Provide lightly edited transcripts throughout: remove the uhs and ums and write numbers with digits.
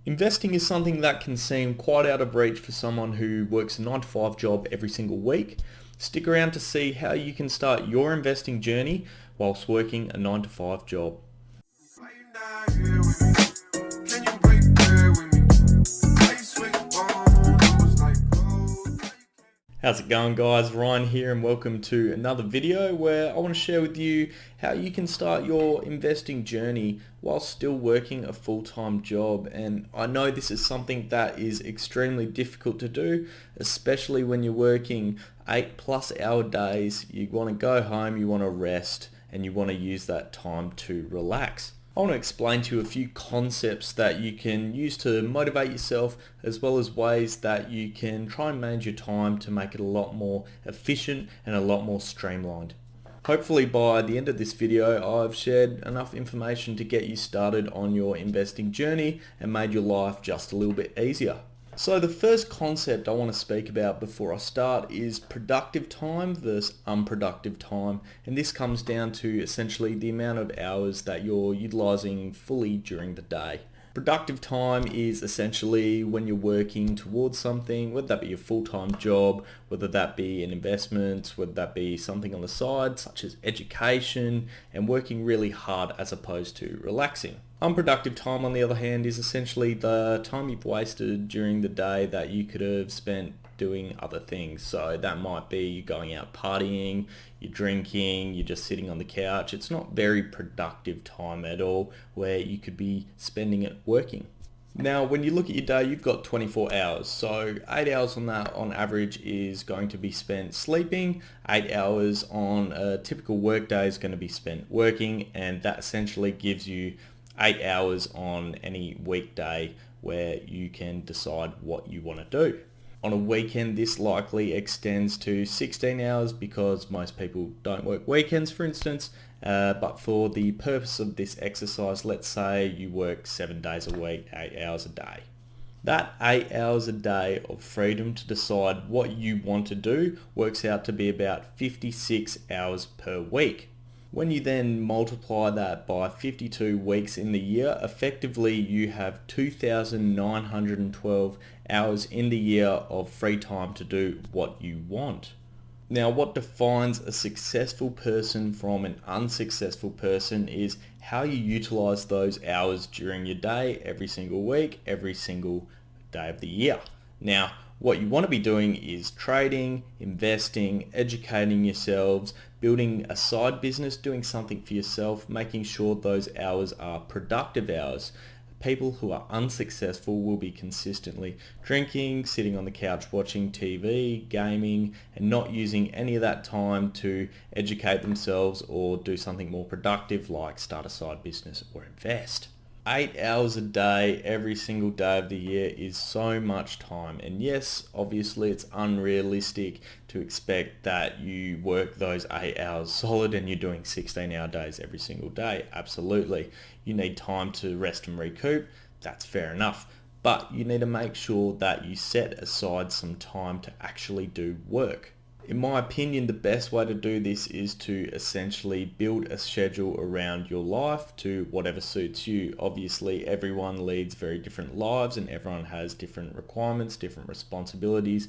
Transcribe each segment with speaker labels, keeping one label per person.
Speaker 1: Investing is something that can seem quite out of reach for someone who works a 9 to 5 job every single week. Stick around to see how you can start your investing journey whilst working a 9 to 5 job. How's it going, guys? Ryan here and welcome to another video where I want to share with you how you can start your investing journey while still working a full-time job. And I know this is something that is extremely difficult to do, especially when you're working 8+ hour days. You want to go home, you want to rest, and you want to use that time to relax. I want to explain to you a few concepts that you can use to motivate yourself, as well as ways that you can try and manage your time to make it a lot more efficient and a lot more streamlined. Hopefully by the end of this video, I've shared enough information to get you started on your investing journey and made your life just a little bit easier. So the first concept I want to speak about before I start is productive time versus unproductive time, and this comes down to essentially the amount of hours that you're utilizing fully during the day. Productive time is essentially when you're working towards something, whether that be a full-time job, whether that be an investment, whether that be something on the side such as education, and working really hard as opposed to relaxing. Unproductive time, on the other hand, is essentially the time you've wasted during the day that you could have spent doing other things. So that might be you going out partying, you're drinking, you're just sitting on the couch. It's not very productive time at all, where you could be spending it working. Now, when you look at your day, you've got 24 hours. So 8 hours on that on average is going to be spent sleeping. 8 hours on a typical work day is going to be spent working, and that essentially gives you 8 hours on any weekday where you can decide what you want to do. On a weekend, this likely extends to 16 hours because most people don't work weekends, for instance. But for the purpose of this exercise, let's say you work 7 days a week, 8 hours a day. That 8 hours a day of freedom to decide what you want to do works out to be about 56 hours per week. When you then multiply that by 52 weeks in the year, effectively you have 2,912 hours in the year of free time to do what you want. Now, what defines a successful person from an unsuccessful person is how you utilize those hours during your day, every single week, every single day of the year. Now, what you want to be doing is trading, investing, educating yourselves, building a side business, doing something for yourself, making sure those hours are productive hours. People who are unsuccessful will be consistently drinking, sitting on the couch watching TV, gaming, and not using any of that time to educate themselves or do something more productive like start a side business or invest. 8 hours a day every single day of the year is so much time, and yes, obviously it's unrealistic to expect that you work those 8 hours solid and you're doing 16-hour days every single day. Absolutely, you need time to rest and recoup. That's fair enough, but you need to make sure that you set aside some time to actually do work. In my opinion, the best way to do this is to essentially build a schedule around your life to whatever suits you. Obviously, everyone leads very different lives and everyone has different requirements, different responsibilities,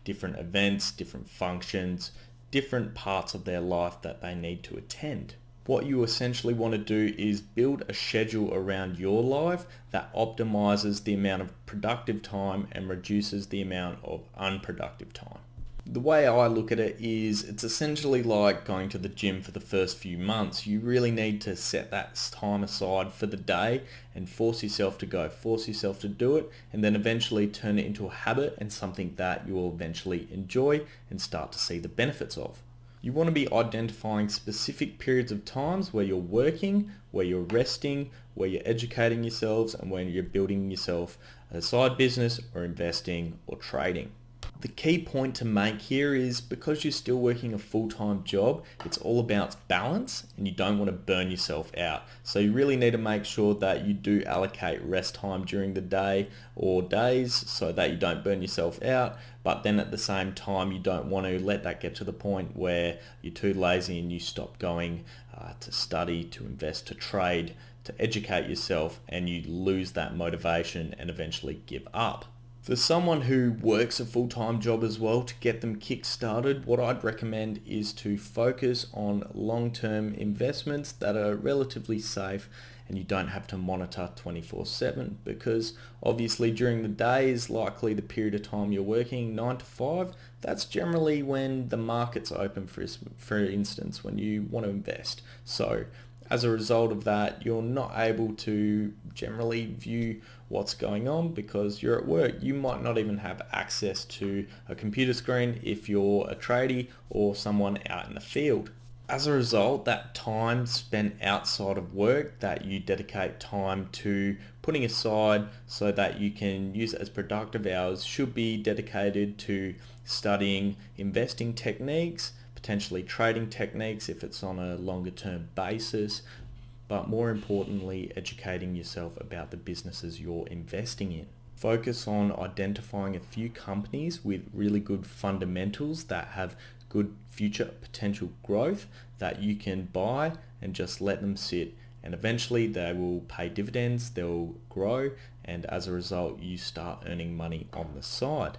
Speaker 1: different events, different functions, different parts of their life that they need to attend. What you essentially want to do is build a schedule around your life that optimizes the amount of productive time and reduces the amount of unproductive time. The way I look at it is it's essentially like going to the gym for the first few months. You really need to set that time aside for the day and force yourself to go, force yourself to do it, and then eventually turn it into a habit and something that you will eventually enjoy and start to see the benefits of. You want to be identifying specific periods of times where you're working, where you're resting, where you're educating yourselves, and where you're building yourself a side business or investing or trading. The key point to make here is because you're still working a full-time job, it's all about balance and you don't want to burn yourself out. So you really need to make sure that you do allocate rest time during the day or days so that you don't burn yourself out. But then at the same time, you don't want to let that get to the point where you're too lazy and you stop going to study, to invest, to trade to educate yourself, and you lose that motivation and eventually give up. For someone who works a full-time job as well, to get them kick-started, what I'd recommend is to focus on long-term investments that are relatively safe and you don't have to monitor 24/7, because obviously during the day is likely the period of time you're working 9 to 5. That's generally when the market's open, for instance, when you want to invest. So as a result of that, you're not able to generally view what's going on because you're at work. You might not even have access to a computer screen if you're a tradie or someone out in the field. As a result, that time spent outside of work that you dedicate time to putting aside so that you can use it as productive hours should be dedicated to studying investing techniques, potentially trading techniques if it's on a longer term basis, but more importantly, educating yourself about the businesses you're investing in. Focus on identifying a few companies with really good fundamentals that have good future potential growth that you can buy and just let them sit, and eventually they will pay dividends, they'll grow, and as a result you start earning money on the side.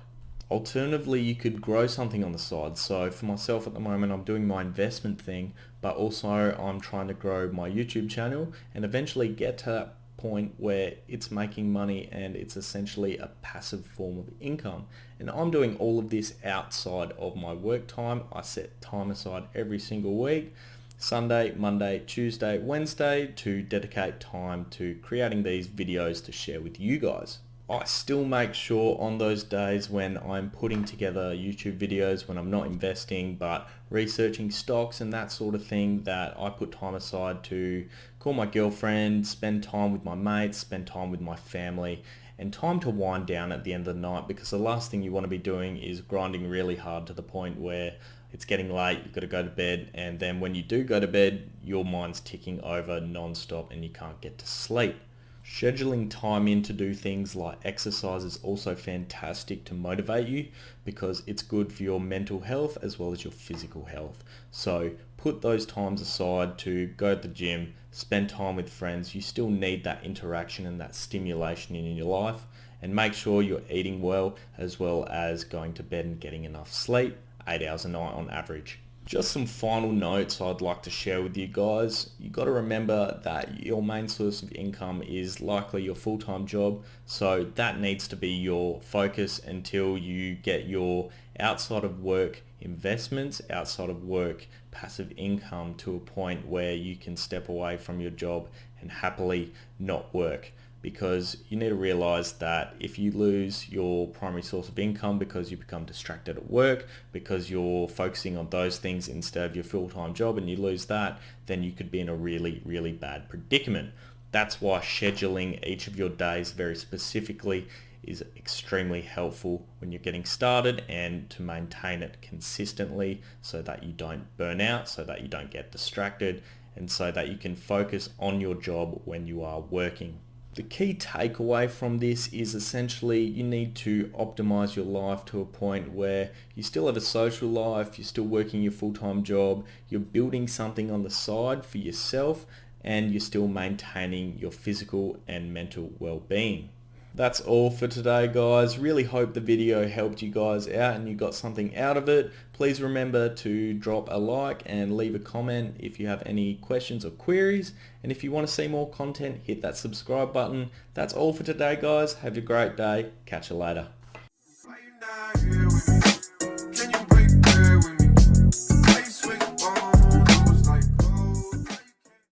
Speaker 1: Alternatively, you could grow something on the side. So for myself at the moment, I'm doing my investment thing, but also I'm trying to grow my YouTube channel and eventually get to that point where it's making money and it's essentially a passive form of income. And I'm doing all of this outside of my work time. I set time aside every single week, Sunday, Monday, Tuesday, Wednesday, to dedicate time to creating these videos to share with you guys. I still make sure on those days when I'm putting together YouTube videos, when I'm not investing but researching stocks and that sort of thing, that I put time aside to call my girlfriend, spend time with my mates, spend time with my family, and time to wind down at the end of the night, because the last thing you want to be doing is grinding really hard to the point where it's getting late, you've got to go to bed, and then when you do go to bed, your mind's ticking over non-stop and you can't get to sleep. Scheduling time in to do things like exercise is also fantastic to motivate you, because it's good for your mental health as well as your physical health. So put those times aside to go to the gym, spend time with friends. You still need that interaction and that stimulation in your life, and make sure you're eating well as well as going to bed and getting enough sleep, 8 hours a night on average. Just some final notes I'd like to share with you guys. You got to remember that your main source of income is likely your full-time job, so that needs to be your focus until you get your outside of work investments, outside of work passive income to a point where you can step away from your job and happily not work. Because you need to realize that if you lose your primary source of income because you become distracted at work, because you're focusing on those things instead of your full-time job, and you lose that, then you could be in a really, really bad predicament. That's why scheduling each of your days very specifically is extremely helpful when you're getting started, and to maintain it consistently so that you don't burn out, so that you don't get distracted, and so that you can focus on your job when you are working. The key takeaway from this is essentially you need to optimize your life to a point where you still have a social life, you're still working your full-time job, you're building something on the side for yourself, and you're still maintaining your physical and mental well-being. That's all for today, guys. Really hope the video helped you guys out and you got something out of it. Please remember to drop a like and leave a comment if you have any questions or queries. And if you want to see more content, hit that subscribe button. That's all for today, guys. Have a great day. Catch you later.